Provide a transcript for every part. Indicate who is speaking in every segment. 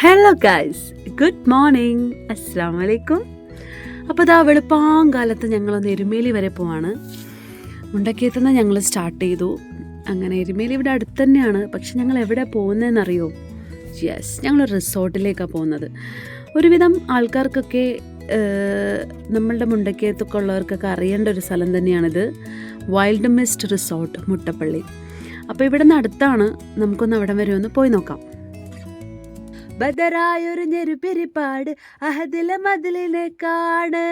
Speaker 1: Hello guys, good morning, അസ്സാം വലൈക്കും. അപ്പോൾ ഇതാ വെളുപ്പാങ്കാലത്ത് ഞങ്ങളൊന്ന് എരുമേലി വരെ പോവാണ്. മുണ്ടക്കയത്തുനിന്ന് ഞങ്ങൾ സ്റ്റാർട്ട് ചെയ്തു. അങ്ങനെ എരുമേലി ഇവിടെ അടുത്ത് തന്നെയാണ്. പക്ഷെ ഞങ്ങൾ എവിടെ പോകുന്നതെന്നറിയോ? യെസ്, ഞങ്ങൾ റിസോർട്ടിലേക്കാണ് പോകുന്നത്. ഒരുവിധം ആൾക്കാർക്കൊക്കെ നമ്മളുടെ മുണ്ടക്കയത്തൊക്കെ ഉള്ളവർക്കൊക്കെ അറിയേണ്ട ഒരു സ്ഥലം തന്നെയാണിത്. Wild mist resort Muttappally. അപ്പോൾ ഇവിടെ നിന്ന് അടുത്താണ്. നമുക്കൊന്ന് അവിടം വരെ ഒന്ന് പോയി നോക്കാം. ബദറായൊരു ഞെരുപിരിപ്പാട് അഹദിലെ മതിലിനെ കാണ്,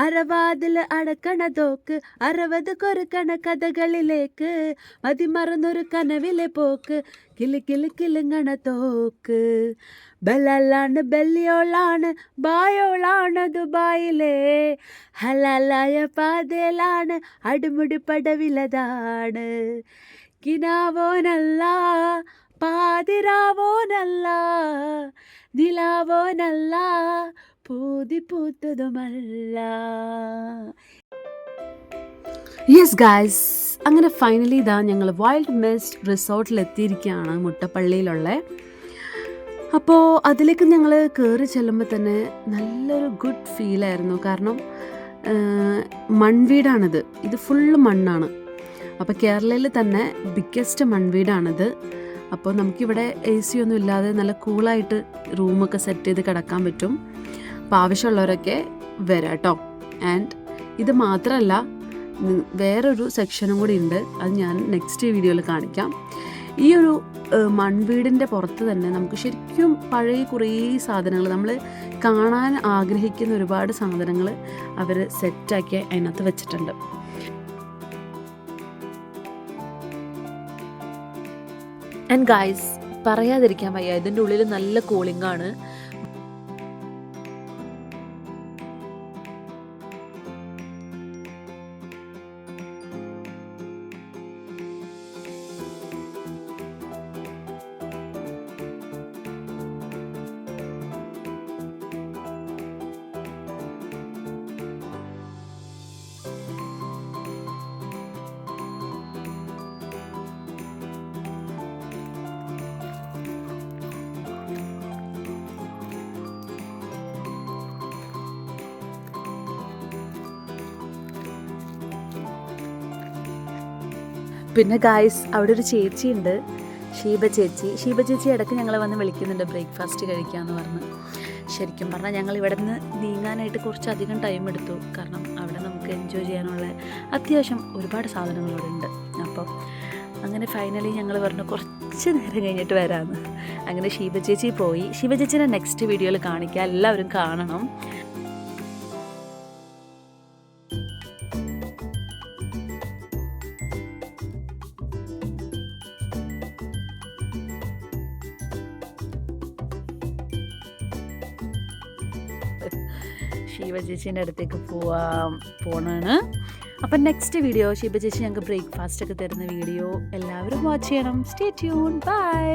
Speaker 1: അരവാതിൽ അടക്കണ തോക്ക് 60 കൊരുക്കണ കഥകളിലേക്ക്, മതിമറന്നൊരു കനവിലെ പോക്ക് കിളി കിളി കിളുങ്ങണ തോക്ക്. ബലാലാണ് ബല്ലിയോളാണ് ബായോളാണ് ദുബായിലെ, ഹലാലായ പാതയിലാണ് അടിമുടി പടവിലതാണ്. കിനാവോനല്ല പാതിരാവോനല്ല, നിലാവോനല്ല, പൂതി പൂത്തതുമല്ല. യെസ് ഗായ്സ്, അങ്ങനെ ഫൈനലി ഇതാ ഞങ്ങൾ വൈൽഡ് മിസ്റ്റ് റിസോർട്ടിൽ എത്തിയിരിക്കുകയാണ്, മുട്ടപ്പള്ളിയിലുള്ള. അപ്പോൾ അതിലേക്ക് ഞങ്ങൾ കയറി ചെല്ലുമ്പോൾ തന്നെ നല്ലൊരു ഗുഡ് ഫീലായിരുന്നു. കാരണം മൺവീടാണിത്. ഇത് ഫുള്ള് മണ്ണാണ്. അപ്പോൾ കേരളയിൽ തന്നെ ബിഗ്ഗസ്റ്റ് മൺവീടാണിത്. അപ്പോൾ നമുക്കിവിടെ എ സി ഒന്നും ഇല്ലാതെ നല്ല കൂളായിട്ട് റൂമൊക്കെ സെറ്റ് ചെയ്ത് കിടക്കാൻ പറ്റും. അപ്പോൾ ആവശ്യമുള്ളവരൊക്കെ വരാം കേട്ടോ. ആൻഡ് ഇത് മാത്രമല്ല, വേറൊരു സെക്ഷനും കൂടി ഉണ്ട്. അത് ഞാൻ നെക്സ്റ്റ് വീഡിയോയിൽ കാണിക്കാം. ഈ ഒരു മൺവീടിൻ്റെ പുറത്ത് തന്നെ നമുക്ക് ശരിക്കും പഴയ കുറേ സാധനങ്ങൾ, നമ്മൾ കാണാൻ ആഗ്രഹിക്കുന്ന ഒരുപാട് സാധനങ്ങൾ അവർ സെറ്റാക്കി അതിനകത്ത് വെച്ചിട്ടുണ്ട്. ആൻഡ് ഗായ്സ്, പറയാതിരിക്കാൻ വയ്യ, ഇതിൻ്റെ ഉള്ളിൽ നല്ല കൂളിംഗ് ആണ്. പിന്നെ ഗായ്സ്, അവിടെ ഒരു ചേച്ചിയുണ്ട്, ഷീബ ചേച്ചി ഇടയ്ക്ക് ഞങ്ങളെ വന്ന് വിളിക്കുന്നുണ്ട് ബ്രേക്ക്ഫാസ്റ്റ് കഴിക്കാമെന്ന് പറഞ്ഞ്. ശരിക്കും പറഞ്ഞാൽ ഞങ്ങൾ ഇവിടെ നിന്ന് നീങ്ങാനായിട്ട് കുറച്ചധികം ടൈം എടുത്തു. കാരണം അവിടെ നമുക്ക് എൻജോയ് ചെയ്യാനുള്ള അത്യാവശ്യം ഒരുപാട് സാധനങ്ങൾ ഇവിടെ ഉണ്ട്. അപ്പം അങ്ങനെ ഫൈനലി ഞങ്ങൾ പറഞ്ഞു കുറച്ച് നേരം കഴിഞ്ഞിട്ട് വരാമെന്ന്. അങ്ങനെ ഷീബ ചേച്ചി പോയി. ഷീബ ചേച്ചീനെ നെക്സ്റ്റ് വീഡിയോയിൽ കാണിക്കാം, എല്ലാവരും കാണണം. ഷീബ ചേച്ചീൻ്റെ അടുത്തേക്ക് പോണാണ്. അപ്പം നെക്സ്റ്റ് വീഡിയോ ഷീബ ചേച്ചി ഞങ്ങൾക്ക് ബ്രേക്ക്ഫാസ്റ്റ് ഒക്കെ തരുന്ന വീഡിയോ എല്ലാവരും വാച്ച് ചെയ്യണം. Stay tune, by.